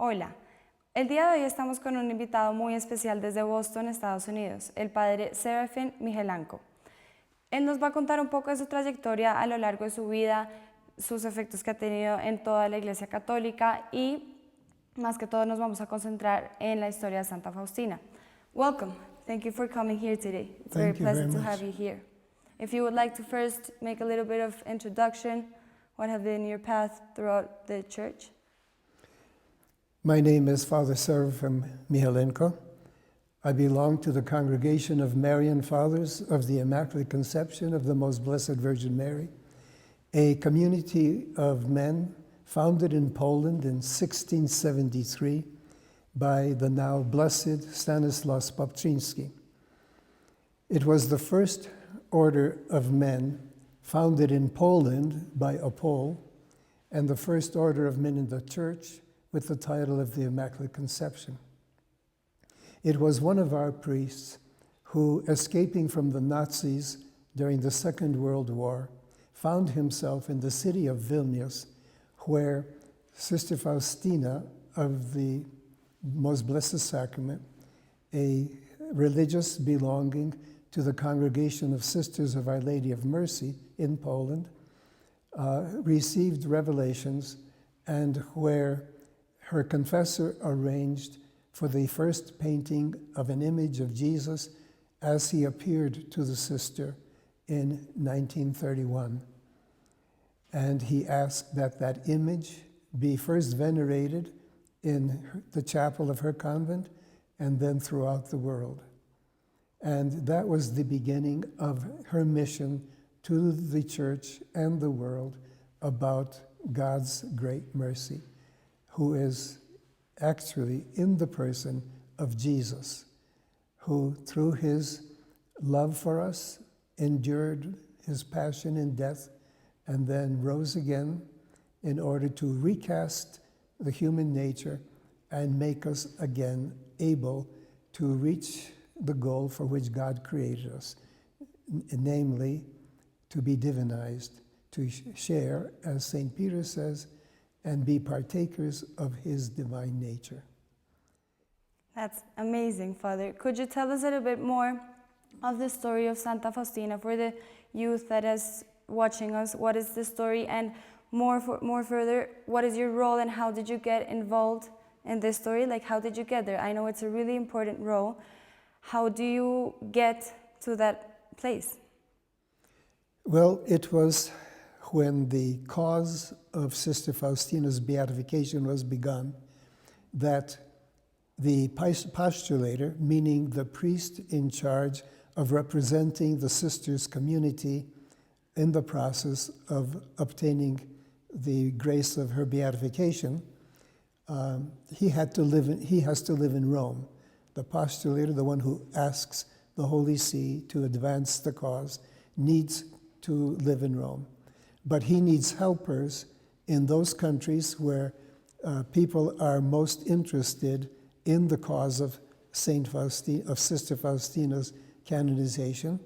Hola, el día de hoy estamos con un invitado muy especial desde Boston, Estados Unidos, el Padre Seraphim Michalenko. Él nos va a contar un poco de su trayectoria a lo largo de su vida, sus efectos que ha tenido en toda la Iglesia Católica y más que todo nos vamos a concentrar en la historia de Santa Faustina. Welcome. Thank you for coming here today. It's very pleasant to have you here. If you would like to first make a little bit of introduction, what have been your path throughout the church? My name is Father Seraphim Michalenko. I belong to the Congregation of Marian Fathers of the Immaculate Conception of the Most Blessed Virgin Mary, a community of men founded in Poland in 1673 by the now blessed Stanislaus Popczyński. It was the first order of men founded in Poland by a Pole, and the first order of men in the Church with the title of the Immaculate Conception. It was one of our priests who, escaping from the Nazis during the Second World War, found himself in the city of Vilnius, where Sister Faustina of the Most Blessed Sacrament, a religious belonging to the Congregation of Sisters of Our Lady of Mercy in Poland, received revelations, and where her confessor arranged for the first painting of an image of Jesus as he appeared to the sister in 1931. And he asked that that image be first venerated in the chapel of her convent and then throughout the world. And that was the beginning of her mission to the church and the world about God's great mercy, who is actually in the person of Jesus, who through his love for us endured his passion and death and then rose again in order to recast the human nature and make us again able to reach the goal for which God created us, namely to be divinized, to share, as St. Peter says, and be partakers of his divine nature. That's amazing, Father. Could you tell us a little bit more of the story of Santa Faustina for the youth that is watching us? What is the story? And more further, what is your role and how did you get involved in this story? Like, how did you get there? I know it's a really important role. How do you get to that place? Well, it was when the cause of Sister Faustina's beatification was begun that the postulator, meaning the priest in charge of representing the sisters' community in the process of obtaining the grace of her beatification, he has to live in Rome. The postulator, the one who asks the Holy See to advance the cause, needs to live in Rome. But he needs helpers in those countries where people are most interested in the cause of Sister Faustina's canonization,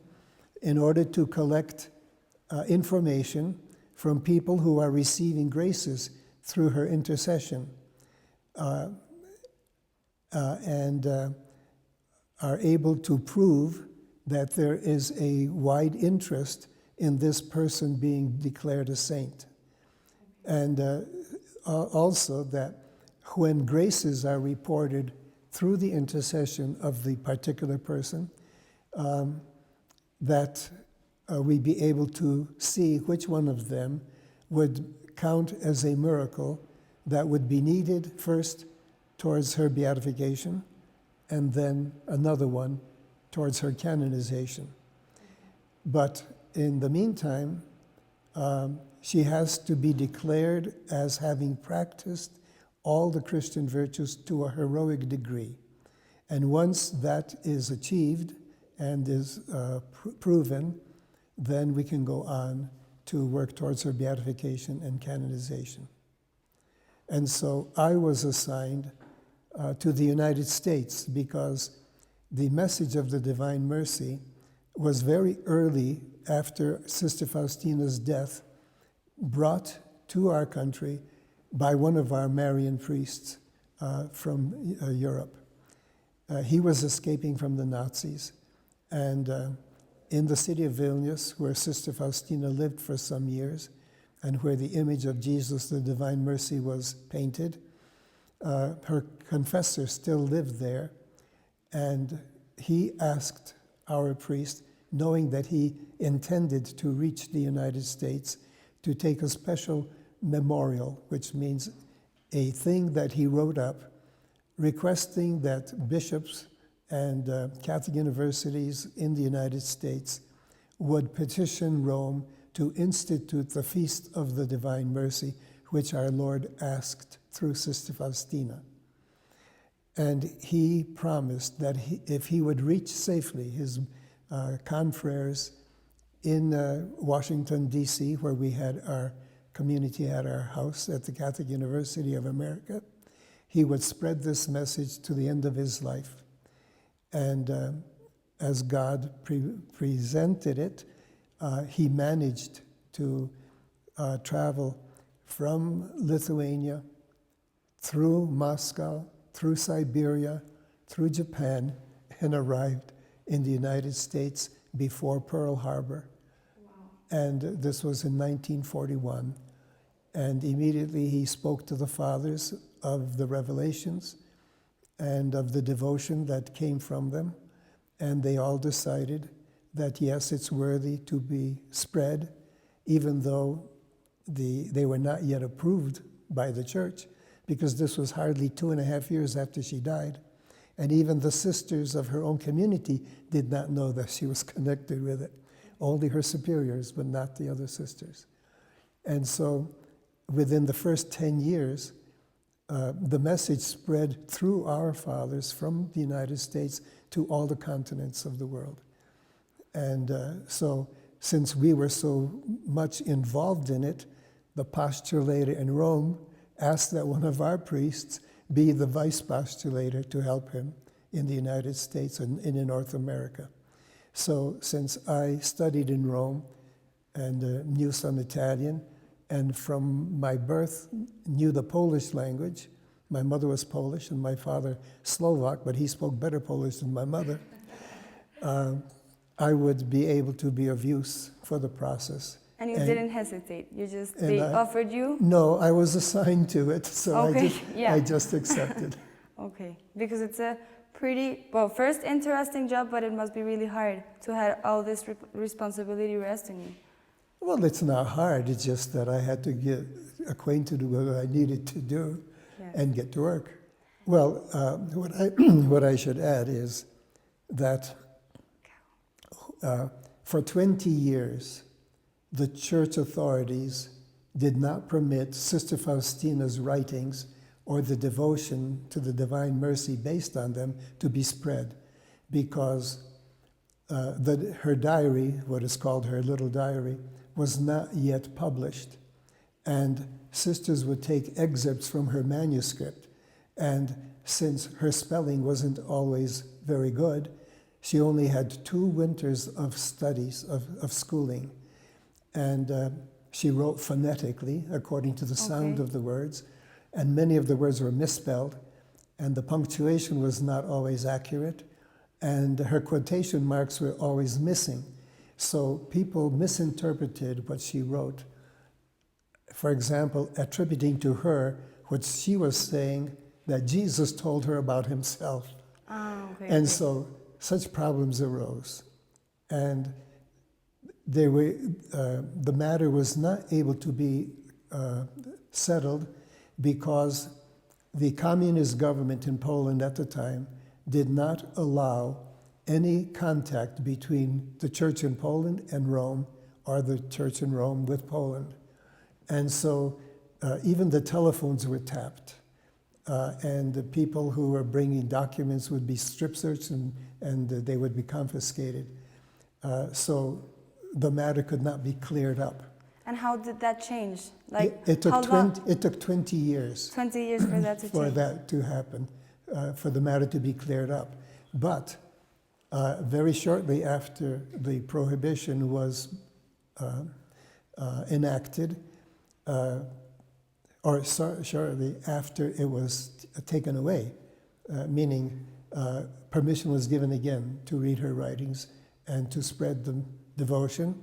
in order to collect information from people who are receiving graces through her intercession, and are able to prove that there is a wide interest in this person being declared a saint. And also that when graces are reported through the intercession of the particular person, that we be able to see which one of them would count as a miracle that would be needed first towards her beatification, and then another one towards her canonization. But in the meantime, she has to be declared as having practiced all the Christian virtues to a heroic degree. And once that is achieved and is proven, then we can go on to work towards her beatification and canonization. And so I was assigned to the United States because the message of the Divine Mercy was very early after Sister Faustina's death, brought to our country by one of our Marian priests, from Europe. He was escaping from the Nazis, and in the city of Vilnius, where Sister Faustina lived for some years, and where the image of Jesus, the Divine Mercy, was painted, her confessor still lived there, and he asked our priest, knowing that he intended to reach the United States, to take a special memorial, which means a thing that he wrote up, requesting that bishops and Catholic universities in the United States would petition Rome to institute the Feast of the Divine Mercy, which our Lord asked through Sister Faustina. And he promised that if he would reach safely his confreres in Washington, D.C., where we had our community at our house at the Catholic University of America, he would spread this message to the end of his life. And as God presented it, he managed to travel from Lithuania, through Moscow, through Siberia, through Japan, and arrived in the United States before Pearl Harbor. Wow. And this was in 1941. And immediately he spoke to the fathers of the revelations and of the devotion that came from them. And they all decided that, yes, it's worthy to be spread, even though they were not yet approved by the church, because this was hardly 2.5 years after she died. And even the sisters of her own community did not know that she was connected with it. Only her superiors, but not the other sisters. And so within the first 10 years, the message spread through our fathers from the United States to all the continents of the world. And so since we were so much involved in it, the postulator in Rome asked that one of our priests be the vice postulator to help him in the United States and in North America. So since I studied in Rome and knew some Italian, and from my birth knew the Polish language, my mother was Polish and my father Slovak, but he spoke better Polish than my mother, I would be able to be of use for the process. And you didn't hesitate, they offered you? No, I was assigned to it, so okay. I just accepted. Okay, because it's a pretty, well, first interesting job, but it must be really hard to have all this responsibility resting you. Well, it's not hard, it's just that I had to get acquainted with what I needed to do and get to work. Well, what I should add is that for 20 years, the church authorities did not permit Sister Faustina's writings or the devotion to the Divine Mercy based on them to be spread, because her diary, what is called her little diary, was not yet published. And sisters would take excerpts from her manuscript, and since her spelling wasn't always very good, she only had 2 winters of studies, of schooling. And she wrote phonetically, according to the sound of the words, and many of the words were misspelled, and the punctuation was not always accurate, and her quotation marks were always missing. So people misinterpreted what she wrote. For example, attributing to her what she was saying that Jesus told her about himself. And so such problems arose. And the matter was not able to be settled because the communist government in Poland at the time did not allow any contact between the church in Poland and Rome, or the church in Rome with Poland. And so even the telephones were tapped. And the people who were bringing documents would be strip searched and they would be confiscated. So the matter could not be cleared up. And how did that change? Like, it took 20 years. 20 years for that to change. For that to happen, for the matter to be cleared up. But very shortly after the prohibition was enacted, or shortly after it was taken away, meaning permission was given again to read her writings and to spread the devotion.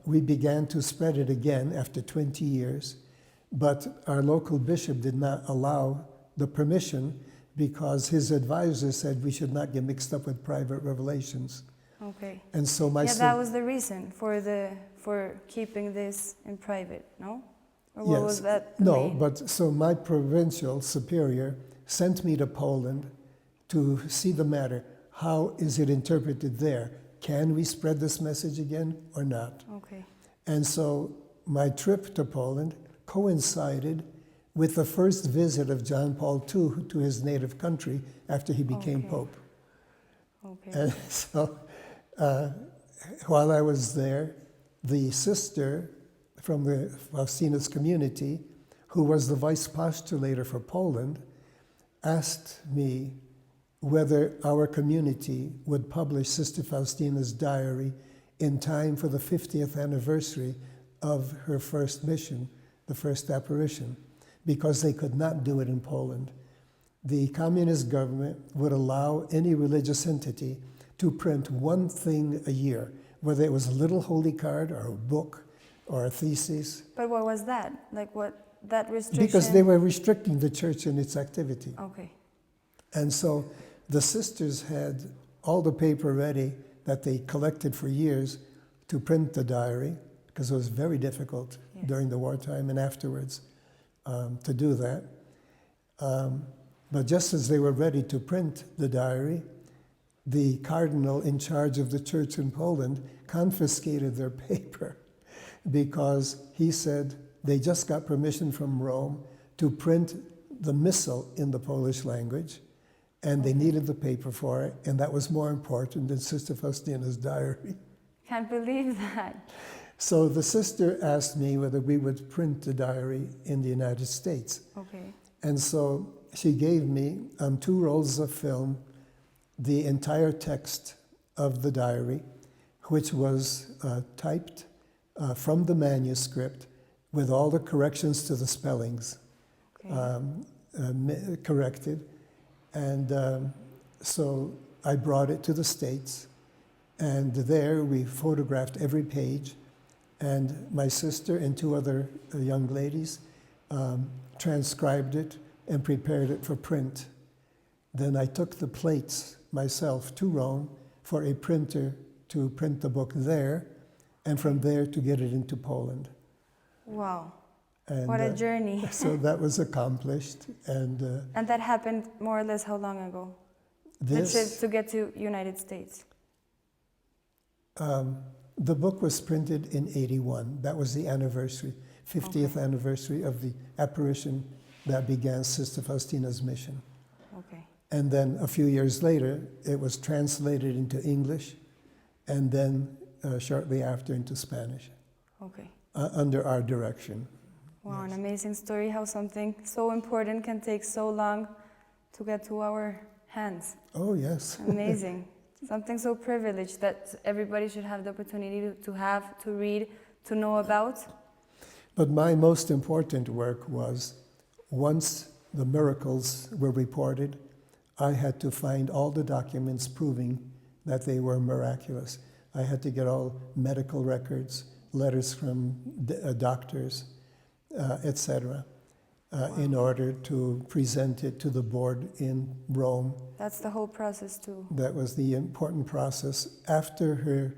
We began to spread it again after 20 years, but our local bishop did not allow the permission because his advisor said we should not get mixed up with private revelations. Okay. And so that was the reason for keeping this in private, no? Or what was that? No, but so my provincial superior sent me to Poland to see the matter. How is it interpreted there? Can we spread this message again or not? Okay. And so my trip to Poland coincided with the first visit of John Paul II to his native country after he became Pope. Okay. And so while I was there, the sister from the Faustina's community, who was the vice postulator for Poland, asked me whether our community would publish Sister Faustina's diary in time for the 50th anniversary of her first mission, the first apparition, because they could not do it in Poland. The communist government would allow any religious entity to print one thing a year, whether it was a little holy card or a book or a thesis. But what was that? Like what, that restriction? Because they were restricting the church in its activity. Okay. And so the sisters had all the paper ready that they collected for years to print the diary, because it was very difficult during the wartime and afterwards to do that. But just as they were ready to print the diary, the cardinal in charge of the church in Poland confiscated their paper because he said they just got permission from Rome to print the missal in the Polish language, and they needed the paper for it, and that was more important than Sister Faustina's diary. Can't believe that. So the sister asked me whether we would print the diary in the United States. Okay. And so she gave me, on 2 rolls of film, the entire text of the diary, which was typed from the manuscript with all the corrections to the spellings corrected. And so I brought it to the States, and there we photographed every page, and my sister and 2 other young ladies transcribed it and prepared it for print. Then I took the plates myself to Rome for a printer to print the book there, and from there to get it into Poland. Wow. And, what a journey. So that was accomplished. And that happened more or less how long ago? The trip to get to United States. The book was printed in 81. That was the anniversary, 50th anniversary of the apparition that began Sister Faustina's mission. Okay. And then a few years later, it was translated into English, and then shortly after into Spanish. Okay. Under our direction. Wow, an amazing story how something so important can take so long to get to our hands. Oh, yes. Amazing. Something so privileged that everybody should have the opportunity to have, to read, to know about. But my most important work was, once the miracles were reported, I had to find all the documents proving that they were miraculous. I had to get all medical records, letters from doctors, etc., in order to present it to the board in Rome. That's the whole process too. That was the important process after her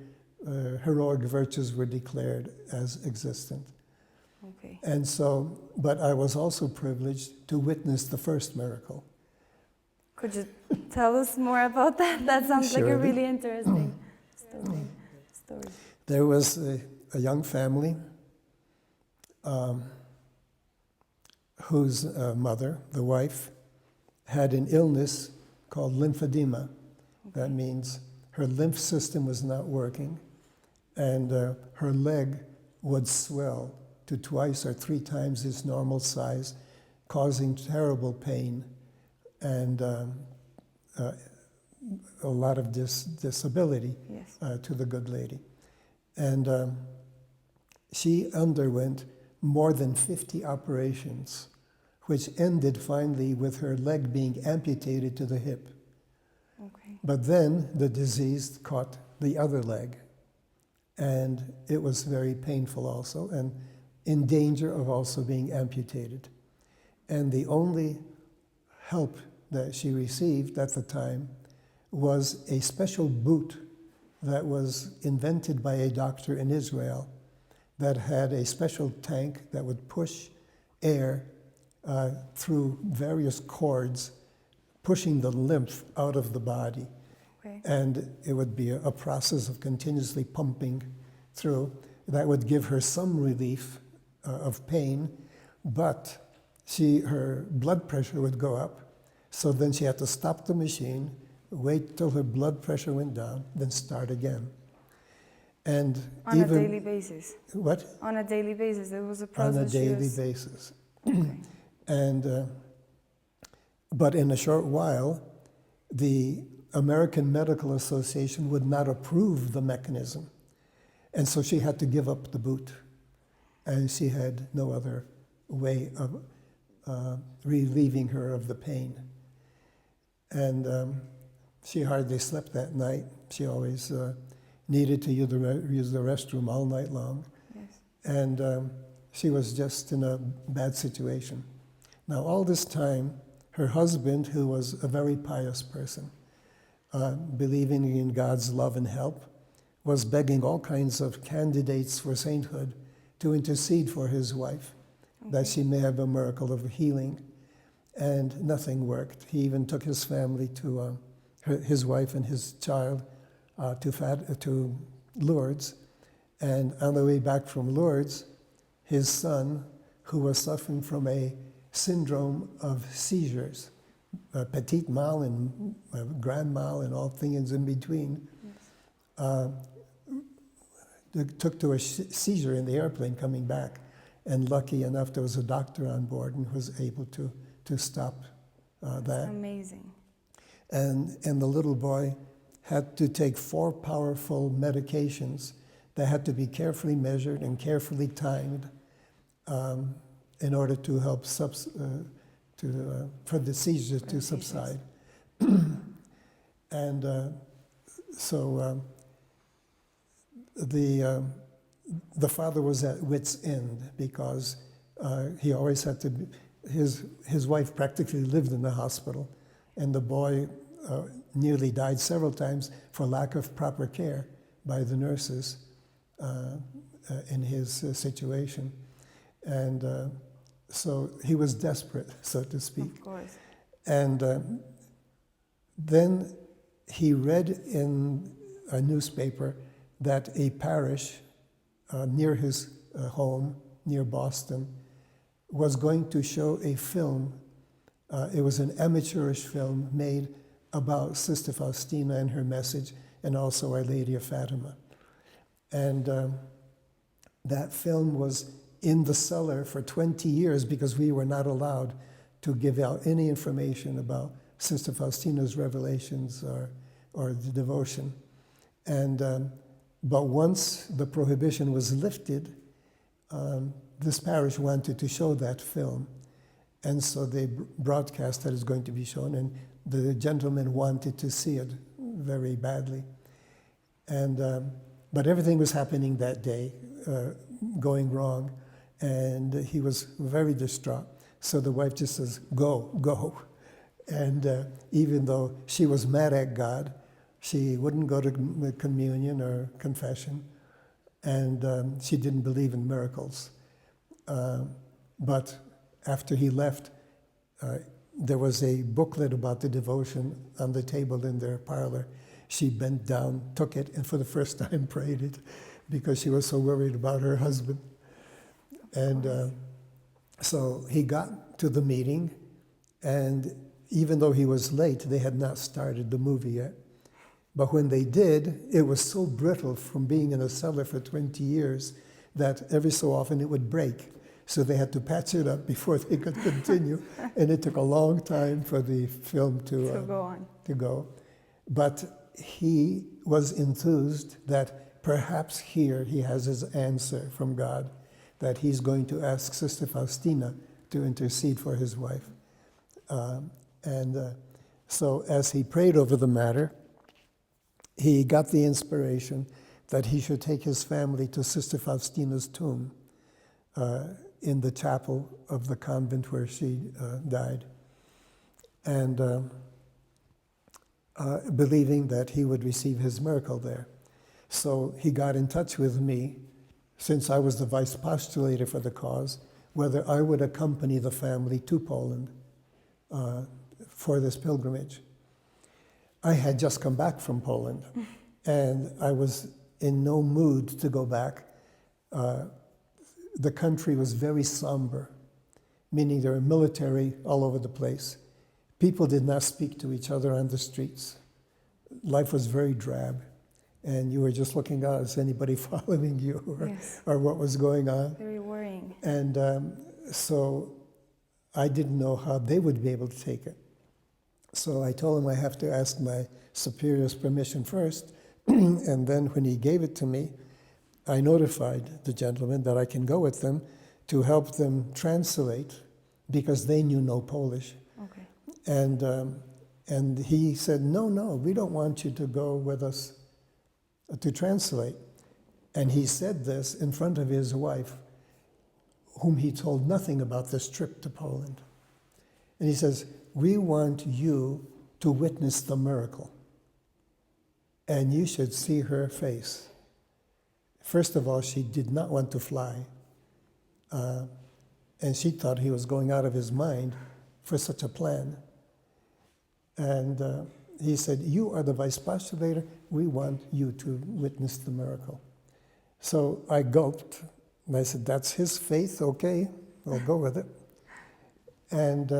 heroic virtues were declared as existent. Okay. And so, but I was also privileged to witness the first miracle. Could you tell us more about that? That sounds like a really interesting story. There was a young family whose mother, the wife, had an illness called lymphedema. That means her lymph system was not working, and her leg would swell to 2 or 3 times its normal size, causing terrible pain and a lot of disability to the good lady. And she underwent more than 50 operations, which ended finally with her leg being amputated to the hip. Okay. But then the disease caught the other leg, and it was very painful also, and in danger of also being amputated. And the only help that she received at the time was a special boot that was invented by a doctor in Israel that had a special tank that would push air through various cords, pushing the lymph out of the body. Okay. And it would be a process of continuously pumping through. That would give her some relief of pain, but her blood pressure would go up. So then she had to stop the machine, wait till her blood pressure went down, then start again. And on a daily basis? What? On a daily basis, it was a process. On a daily basis. Okay. And, but in a short while, the American Medical Association would not approve the mechanism. And so she had to give up the boot. And she had no other way of relieving her of the pain. And she hardly slept that night. She always needed to use the restroom all night long. Yes. And she was just in a bad situation. Now, all this time, her husband, who was a very pious person, believing in God's love and help, was begging all kinds of candidates for sainthood to intercede for his wife, that she may have a miracle of healing. And nothing worked. He even took his family to, his wife and his child, to Lourdes. And on the way back from Lourdes, his son, who was suffering from a syndrome of seizures, petit mal and grand mal and all things in between, took to a seizure in the airplane coming back. And lucky enough, there was a doctor on board and was able to stop that. Amazing. And the little boy had to take 4 powerful medications that had to be carefully measured and carefully timed in order to help for the seizure to subside. And so the father was at wit's end because he always had to be, his wife practically lived in the hospital, and the boy nearly died several times for lack of proper care by the nurses in his situation. And so he was desperate, so to speak. Of course. And then he read in a newspaper that a parish near his home, near Boston, was going to show a film. It was an amateurish film made about Sister Faustina and her message, and also Our Lady of Fatima. And that film was in the cellar for 20 years because we were not allowed to give out any information about Sister Faustina's revelations or the devotion. And but once the prohibition was lifted, this parish wanted to show that film. And so they broadcast that it's going to be shown, and the gentleman wanted to see it very badly. And but everything was happening that day, going wrong, and he was very distraught. So the wife just says, "Go, go." And even though she was mad at God, she wouldn't go to communion or confession, and she didn't believe in miracles. But after he left, there was a booklet about the devotion on the table in their parlor. She bent down, took it, and for the first time prayed it because she was so worried about her husband. And so he got to the meeting, and even though he was late, they had not started the movie yet. But when they did, it was so brittle from being in a cellar for 20 years that every so often it would break. So they had to patch it up before they could continue. And it took a long time for the film to go on. To go. But he was enthused that perhaps here he has his answer from God, that he's going to ask Sister Faustina to intercede for his wife. So as he prayed over the matter, he got the inspiration that he should take his family to Sister Faustina's tomb in the chapel of the convent where she died, and believing that he would receive his miracle there. So he got in touch with me, since I was the vice postulator for the cause, whether I would accompany the family to Poland for this pilgrimage. I had just come back from Poland, and I was in no mood to go back. The country was very somber, meaning there were military all over the place. People did not speak to each other on the streets. Life was very drab, and you were just looking out, is anybody following you, or what was going on? Very worrying. And so I didn't know how they would be able to take it. So I told him I have to ask my superior's permission first, and then when he gave it to me, I notified the gentleman that I can go with them to help them translate, because they knew no Polish. Okay. And he said, no, we don't want you to go with us to translate. And he said this in front of his wife, whom he told nothing about this trip to Poland. And he says, we want you to witness the miracle. And you should see her face. First of all, she did not want to fly. And she thought he was going out of his mind for such a plan. And he said, you are the vice postulator. We want you to witness the miracle. So I gulped, and I said, that's his faith, okay, I'll go with it. And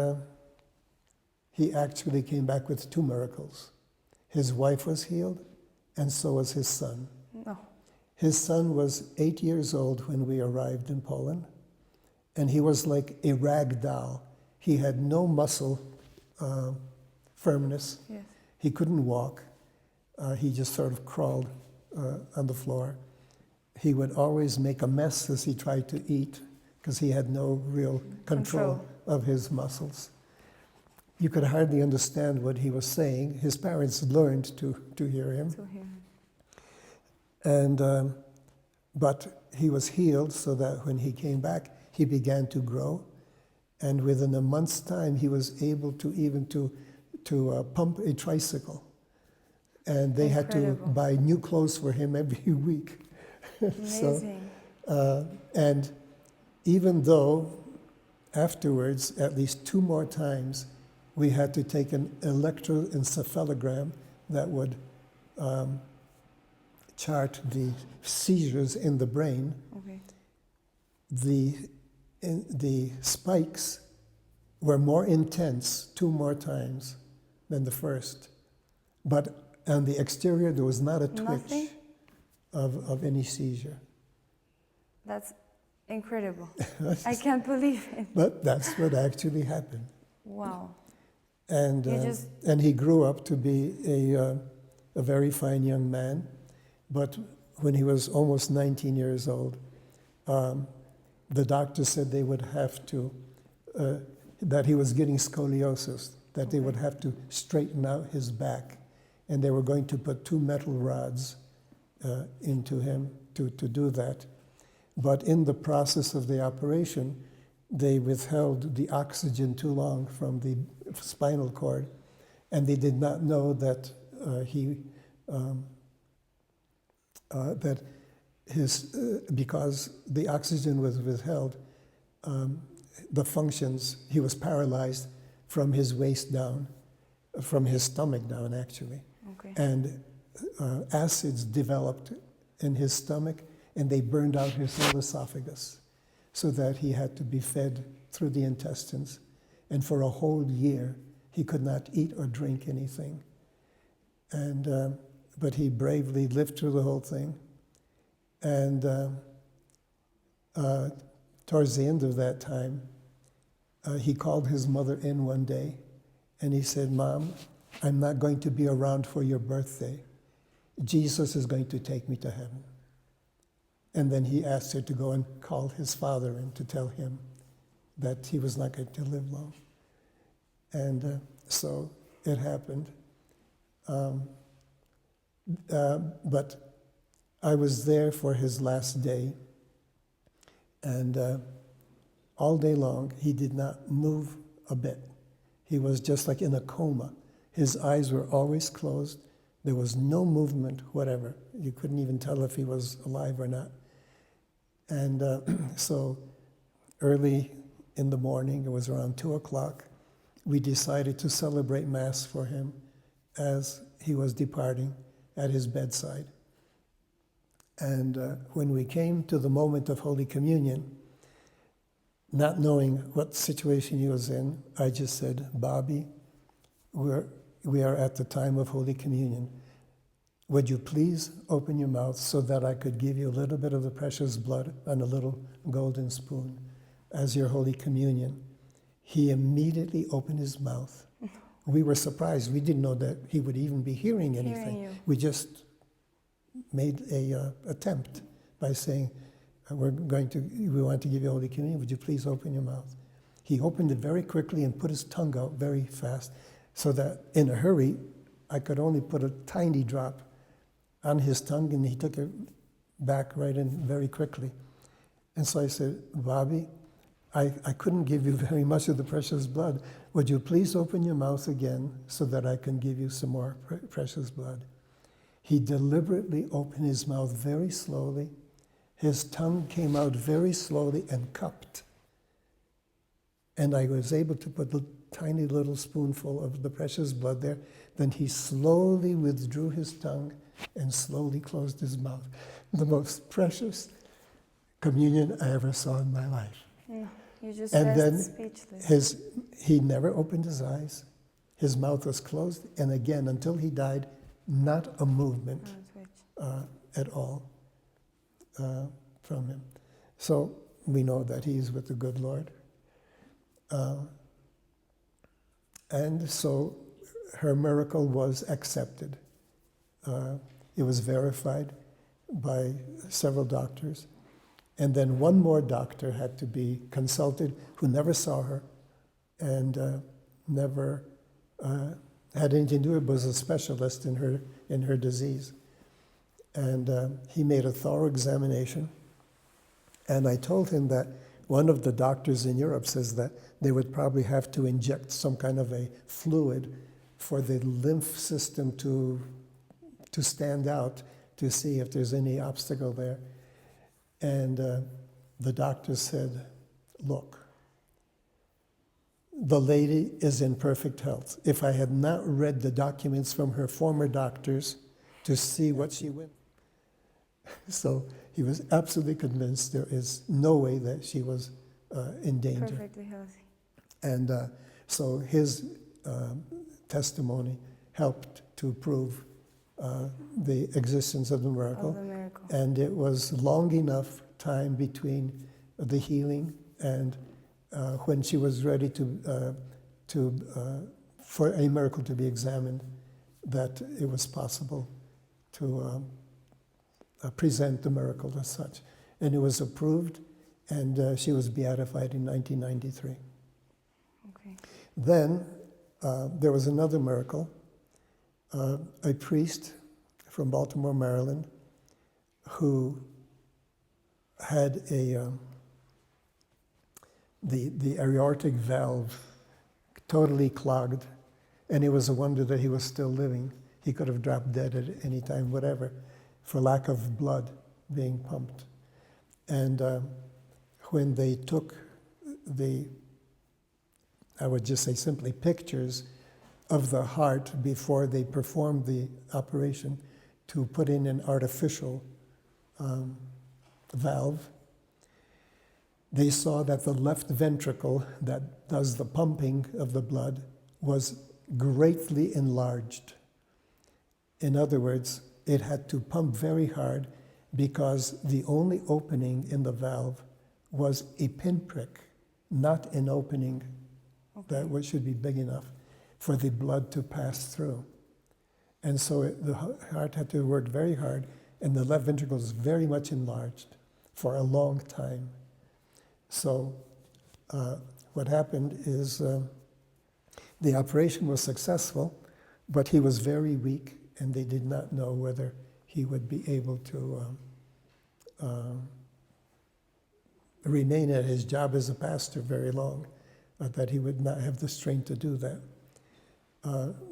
he actually came back with 2 miracles. His wife was healed, and so was his son. No. His son was 8 years old when we arrived in Poland, and he was like a rag doll. He had no muscle firmness. Yes. He couldn't walk. He just sort of crawled on the floor. He would always make a mess as he tried to eat, because he had no real control of his muscles. You could hardly understand what he was saying. His parents learned to hear him. And but he was healed, so that when he came back, he began to grow. And within a month's time, he was able to even to pump a tricycle. And they had to buy new clothes for him every week. Amazing. And even though afterwards, at least 2 more times, we had to take an electroencephalogram that would chart the seizures in the brain. Okay. The spikes were more intense 2 more times than the first. But on the exterior, there was not a twitch of any seizure. That's incredible. I can't believe it. But that's what actually happened. Wow. And he grew up to be a very fine young man. But when he was almost 19 years old, the doctor said they would have to, that he was getting scoliosis, that they would have to straighten out his back. And they were going to put 2 metal rods into him to do that. But in the process of the operation, they withheld the oxygen too long from the spinal cord, and they did not know that because the oxygen was withheld, the functions, he was paralyzed from his waist down, from his stomach down, actually. Okay. And acids developed in his stomach, and they burned out his whole esophagus, so that he had to be fed through the intestines. And for a whole year, he could not eat or drink anything. And but he bravely lived through the whole thing. And towards the end of that time, he called his mother in one day, and he said, "Mom, I'm not going to be around for your birthday. Jesus is going to take me to heaven." And then he asked her to go and call his father in to tell him that he was not going to live long. And so it happened. But I was there for his last day, and all day long he did not move a bit. He was just like in a coma. His eyes were always closed. There was no movement, whatever. You couldn't even tell if he was alive or not. And so early in the morning, it was around 2 o'clock, we decided to celebrate Mass for him as he was departing at his bedside. And when we came to the moment of Holy Communion, not knowing what situation he was in, I just said, Bobby, we are at the time of Holy Communion. Would you please open your mouth so that I could give you a little bit of the precious blood on a little golden spoon as your Holy Communion? He immediately opened his mouth. We were surprised. We didn't know that he would even be hearing anything. We just made a attempt by saying, we want to give you Holy Communion. Would you please open your mouth? He opened it very quickly and put his tongue out very fast, so that in a hurry, I could only put a tiny drop on his tongue, and he took it back right in very quickly. And so I said, Bobby, I couldn't give you very much of the precious blood. Would you please open your mouth again so that I can give you some more precious blood? He deliberately opened his mouth very slowly. His tongue came out very slowly and cupped. And I was able to put a tiny little spoonful of the precious blood there. Then he slowly withdrew his tongue and slowly closed his mouth. The most precious communion I ever saw in my life. Yeah, you just and then speechless. He never opened his eyes. His mouth was closed. And again, until he died, not a movement at all from him. So we know that he is with the good Lord. And so her miracle was accepted. It was verified by several doctors. And then one more doctor had to be consulted who never saw her and never had anything to do with it, was a specialist in her disease. And he made a thorough examination. And I told him that one of the doctors in Europe says that they would probably have to inject some kind of a fluid for the lymph system to stand out to see if there's any obstacle there. And the doctor said, look, the lady is in perfect health. If I had not read the documents from her former doctors to see what she went. So he was absolutely convinced there is no way that she was in danger. Perfectly healthy. And so his testimony helped to prove the existence of the miracle. And it was long enough time between the healing and when she was ready for a miracle to be examined, that it was possible to present the miracle as such. And it was approved, and she was beatified in 1993. Okay. Then there was another miracle. A priest from Baltimore, Maryland, who had the aortic valve totally clogged, and it was a wonder that he was still living. He could have dropped dead at any time, whatever, for lack of blood being pumped. And when they took I would just say simply pictures of the heart before they performed the operation to put in an artificial valve, they saw that the left ventricle that does the pumping of the blood was greatly enlarged. In other words, it had to pump very hard because the only opening in the valve was a pinprick, not an opening that should be big enough for the blood to pass through. And so the heart had to work very hard, and the left ventricle was very much enlarged. for a long time. So what happened is the operation was successful, but he was very weak, and they did not know whether he would be able to remain at his job as a pastor very long, that he would not have the strength to do that.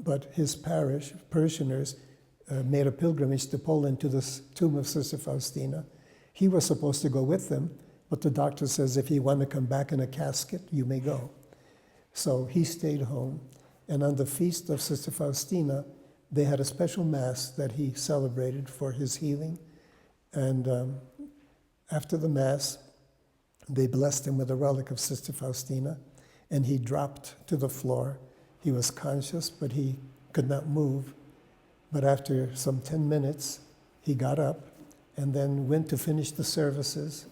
But his parishioners made a pilgrimage to Poland to the tomb of Sister Faustina. He was supposed to go with them, but the doctor says, if you want to come back in a casket, you may go. So he stayed home. And on the feast of Sister Faustina, they had a special mass that he celebrated for his healing. And after the mass, they blessed him with a relic of Sister Faustina, and he dropped to the floor. He was conscious, but he could not move. But after some 10 minutes, he got up and then went to finish the services.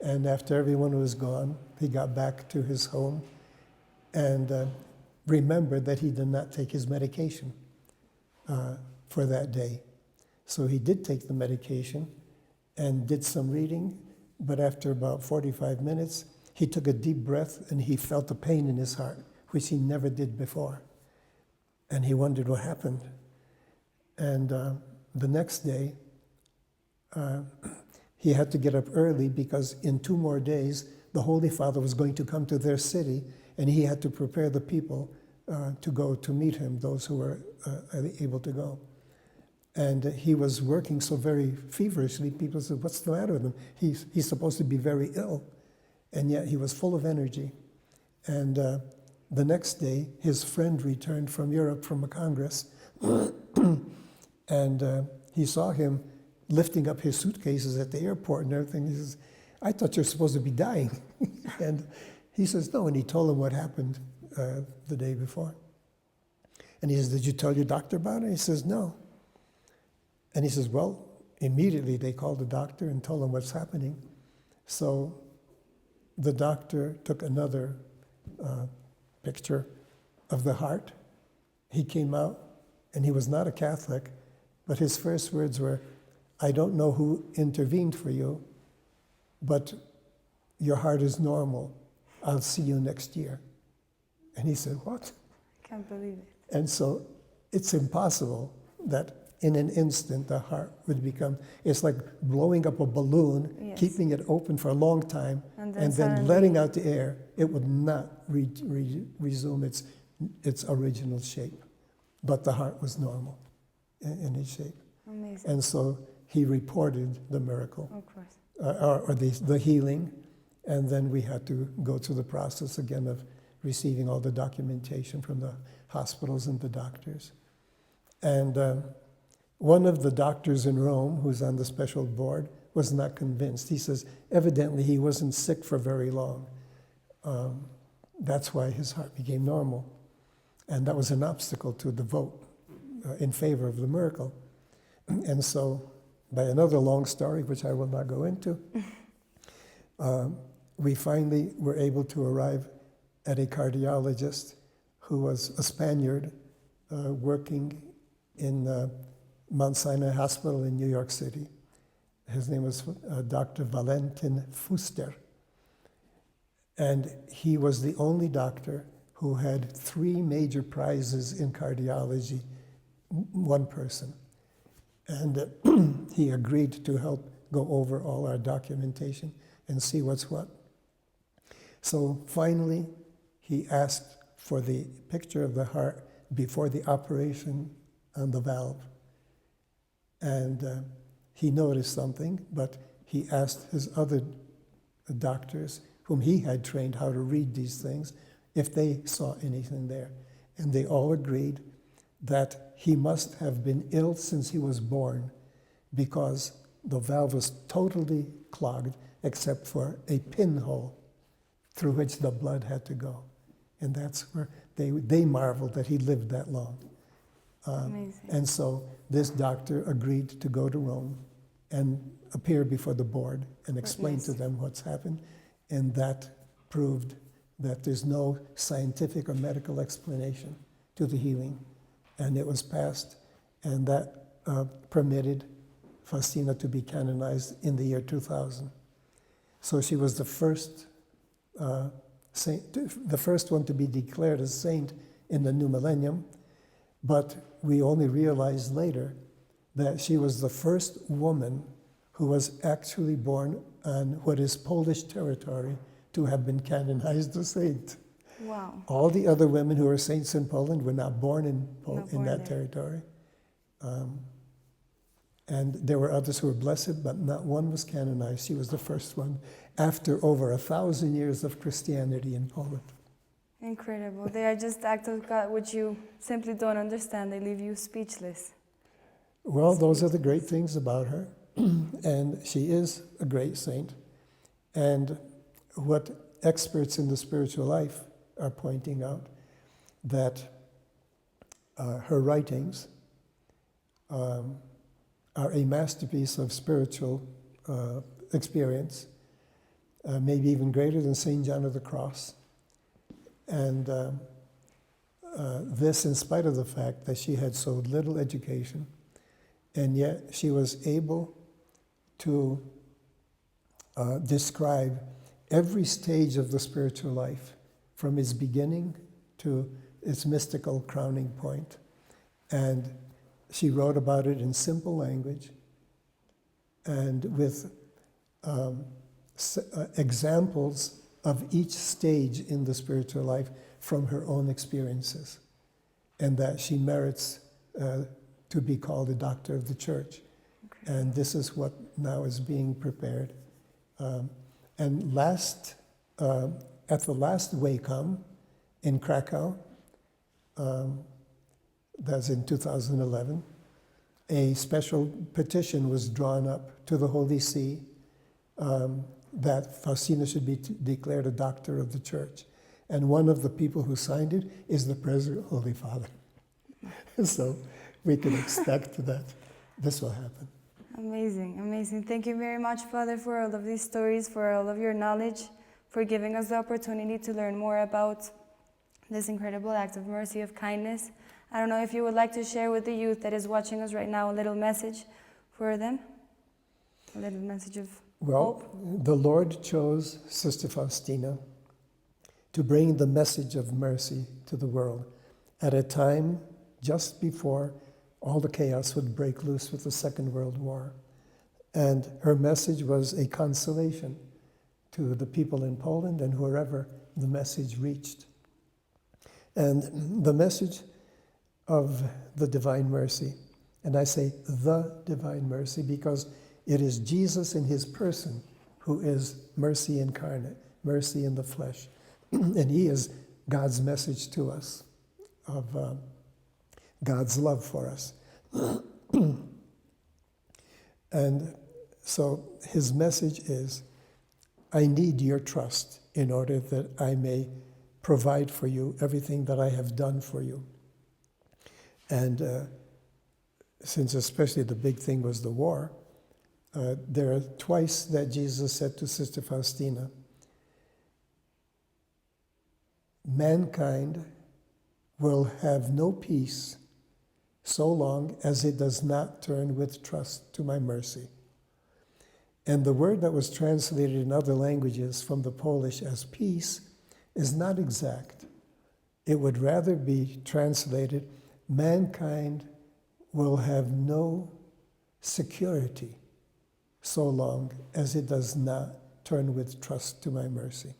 And after everyone was gone, he got back to his home and remembered that he did not take his medication for that day. So he did take the medication and did some reading, but after about 45 minutes, he took a deep breath and he felt a pain in his heart, which he never did before. And he wondered what happened. And the next day, he had to get up early because in 2 more days, the Holy Father was going to come to their city, and he had to prepare the people to go to meet him, those who were able to go. And he was working so very feverishly, people said, what's the matter with him? He's supposed to be very ill. And yet he was full of energy. And the next day, his friend returned from Europe from a Congress, and he saw him lifting up his suitcases at the airport and everything. He says, I thought you're supposed to be dying. And he says, no, and he told him what happened the day before. And he says, did you tell your doctor about it? He says, no. And he says, well, immediately they called the doctor and told him what's happening. So the doctor took another picture of the heart. He came out, and he was not a Catholic, but his first words were, I don't know who intervened for you, but your heart is normal. I'll see you next year. And he said, what? I can't believe it. And so it's impossible that in an instant the heart would become, it's like blowing up a balloon, Yes. keeping it open for a long time, and then suddenly letting out the air. It would not resume its original shape. But the heart was normal in its shape. Amazing. And so he reported the miracle, Of course. or the healing, and then we had to go through the process again of receiving all the documentation from the hospitals and the doctors. And one of the doctors in Rome, who's on the special board, was not convinced. He says, evidently he wasn't sick for very long. That's why his heart became normal. And that was an obstacle to the vote in favor of the miracle. And so, by another long story, which I will not go into, we finally were able to arrive at a cardiologist who was a Spaniard working in Mount Sinai Hospital in New York City. His name was Dr. Valentin Fuster. And he was the only doctor who had 3 major prizes in cardiology, one person. And he agreed to help go over all our documentation and see what's what. So finally, he asked for the picture of the heart before the operation on the valve. And he noticed something, but he asked his other doctors, whom he had trained how to read these things, if they saw anything there. And they all agreed that he must have been ill since he was born, because the valve was totally clogged except for a pinhole through which the blood had to go. And that's where they marveled that he lived that long. Amazing. And so this doctor agreed to go to Rome and appear before the board and explain to them what's happened. And that proved that there's no scientific or medical explanation to the healing. And it was passed, and that permitted Faustina to be canonized in the year 2000. So she was the first saint, the first one to be declared a saint in the new millennium, but we only realized later that she was the first woman who was actually born on what is Polish territory to have been canonized a saint. Wow. All the other women who are saints in Poland were not born in that there. territory. And there were others who were blessed, but not one was canonized. She was the first one after over 1,000 years of Christianity in Poland. Incredible. They are just acts of God which you simply don't understand. They leave you speechless. Well, those are the great things about her. And she is a great saint. And what experts in the spiritual life are pointing out, that her writings are a masterpiece of spiritual experience, maybe even greater than St. John of the Cross. And this in spite of the fact that she had so little education, and yet she was able to describe every stage of the spiritual life, from its beginning to its mystical crowning point. And she wrote about it in simple language and with examples of each stage in the spiritual life from her own experiences, and that she merits to be called a doctor of the church. Okay. And this is what now is being prepared. And at the last Wacom in Krakow, that's in 2011, a special petition was drawn up to the Holy See that Faustina should be declared a doctor of the church. And one of the people who signed it is the President, Holy Father. So we can expect that this will happen. Amazing, amazing. Thank you very much, Father, for all of these stories, for all of your knowledge, for giving us the opportunity to learn more about this incredible act of mercy, of kindness. I don't know if you would like to share with the youth that is watching us right now a little message for them, a little message of hope. The Lord chose Sister Faustina to bring the message of mercy to the world at a time just before all the chaos would break loose with the Second World War. And her message was a consolation to the people in Poland and wherever the message reached. And the message of the Divine Mercy, and I say the Divine Mercy because it is Jesus in his person who is mercy incarnate, mercy in the flesh. And he is God's message to us of God's love for us. And so his message is, I need your trust in order that I may provide for you everything that I have done for you. And since especially the big thing was the war, there are twice that Jesus said to Sister Faustina, mankind will have no peace so long as it does not turn with trust to my mercy. And the word that was translated in other languages from the Polish as peace is not exact. It would rather be translated, mankind will have no security so long as it does not turn with trust to my mercy.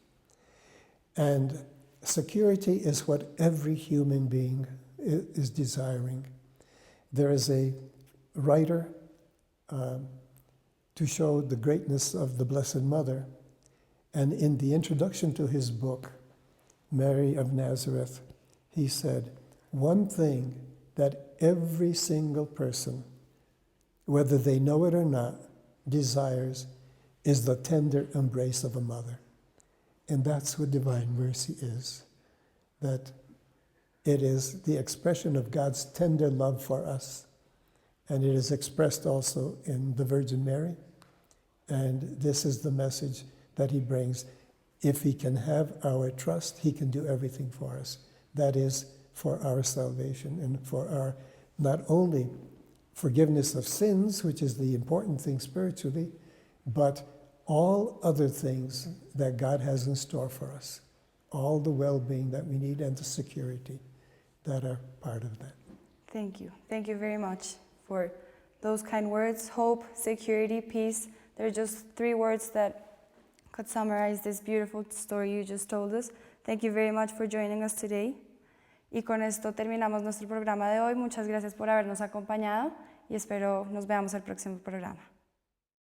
And security is what every human being is desiring. There is a writer to show the greatness of the Blessed Mother, and in the introduction to his book, Mary of Nazareth, he said, one thing that every single person, whether they know it or not, desires is the tender embrace of a mother. And that's what divine mercy is, that it is the expression of God's tender love for us. And it is expressed also in the Virgin Mary. And this is the message that he brings. If he can have our trust, he can do everything for us. That is for our salvation and for our not only forgiveness of sins, which is the important thing spiritually, but all other things that God has in store for us, all the well-being that we need and the security that are part of that. Thank you. Thank you very much for those kind words: hope, security, peace. They're just 3 words that could summarize this beautiful story you just told us. Thank you very much for joining us today. Y con esto terminamos nuestro programa de hoy. Muchas gracias por habernos acompañado y espero nos veamos el próximo programa.